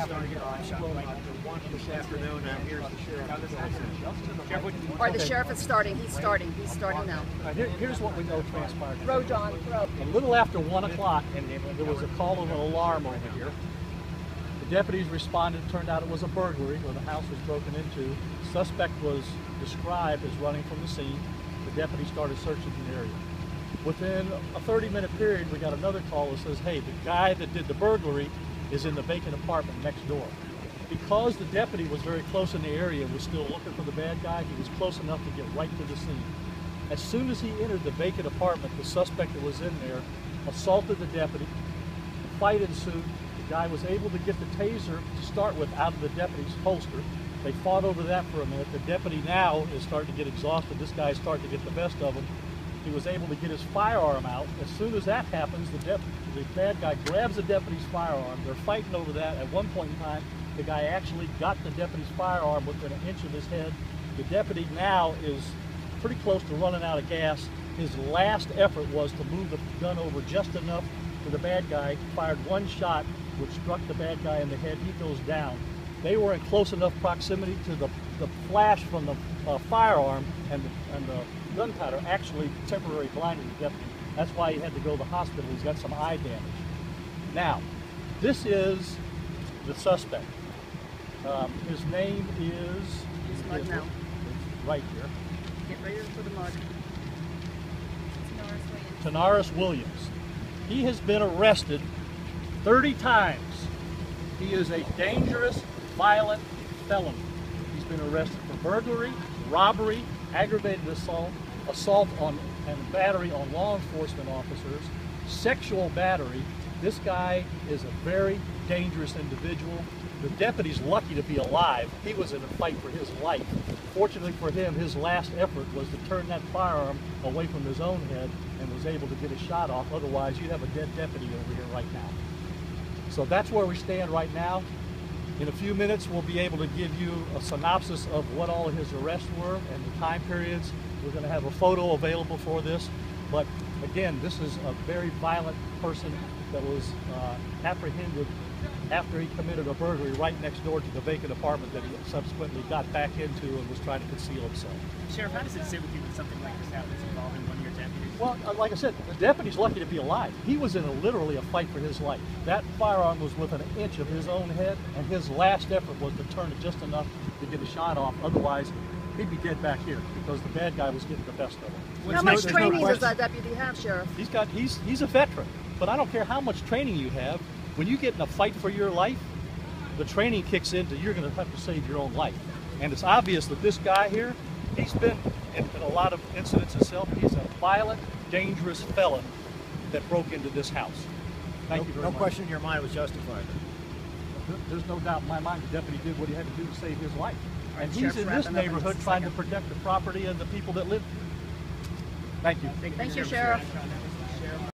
starting to get a shot right after 1 this afternoon. Here's the sheriff. All right, the sheriff is starting. He's starting now. Here's what we know transpired. Throw, John, throw. A little after 1 o'clock, there was a call of an alarm over here. The deputies responded. Turned out it was a burglary where the house was broken into. The suspect was described as running from the scene. The deputies started searching the area. Within a 30-minute period, we got another call that says, hey, the guy that did the burglary is in the vacant apartment next door. Because the deputy was very close in the area, was still looking for the bad guy, he was close enough to get right to the scene. As soon as he entered the vacant apartment, the suspect that was in there assaulted the deputy. A fight ensued. The guy was able to get the taser to start with out of the deputy's holster. They fought over that for a minute. The deputy now is starting to get exhausted. This guy is starting to get the best of him. He was able to get his firearm out. As soon as that happens, the bad guy grabs the deputy's firearm. They're fighting over that. At one point in time, the guy actually got the deputy's firearm within an inch of his head. The deputy now is pretty close to running out of gas. His last effort was to move the gun over just enough for the bad guy. Fired one shot, which struck the bad guy in the head. He goes down. They were in close enough proximity to the flash from the firearm and the gunpowder actually temporarily blinded the deputy. That's why he had to go to the hospital. He's got some eye damage. Now, this is the suspect. His name is right here. Get ready for the mud. Tanaris Williams. He has been arrested 30 times. He is a dangerous, violent felon. He's been arrested for burglary, robbery, aggravated assault on and battery on law enforcement officers, sexual battery. This guy is a very dangerous individual. The deputy's lucky to be alive. He was in a fight for his life. Fortunately for him, his last effort was to turn that firearm away from his own head and was able to get a shot off. Otherwise, you'd have a dead deputy over here right now. So that's where we stand right now. In a few minutes, we'll be able to give you a synopsis of what all of his arrests were and the time periods. We're going to have a photo available for this. But again, this is a very violent person that was apprehended after he committed a burglary right next door to the vacant apartment that he subsequently got back into and was trying to conceal himself. Sheriff, how does it sit with you when something like this happens involving one of your deputies? Well, like I said, the deputy's lucky to be alive. He was in literally a fight for his life. That firearm was within an inch of his own head, and his last effort was to turn it just enough to get a shot off. Otherwise, he'd be dead back here because the bad guy was getting the best of him. How much training does that deputy have, Sheriff? He's a veteran, but I don't care how much training you have. When you get in a fight for your life, the training kicks in that you're going to have to save your own life. And it's obvious that this guy here, he's been in a lot of incidents himself. He's a violent, dangerous felon that broke into this house. Thank you very much. No question in your mind was justified. There's no doubt in my mind the deputy did what he had to do to save his life. And he's Sheriff's in this wrapping up in neighborhood just a trying to second. protect the property and the people that live here. Thank you. Thank you, Sheriff.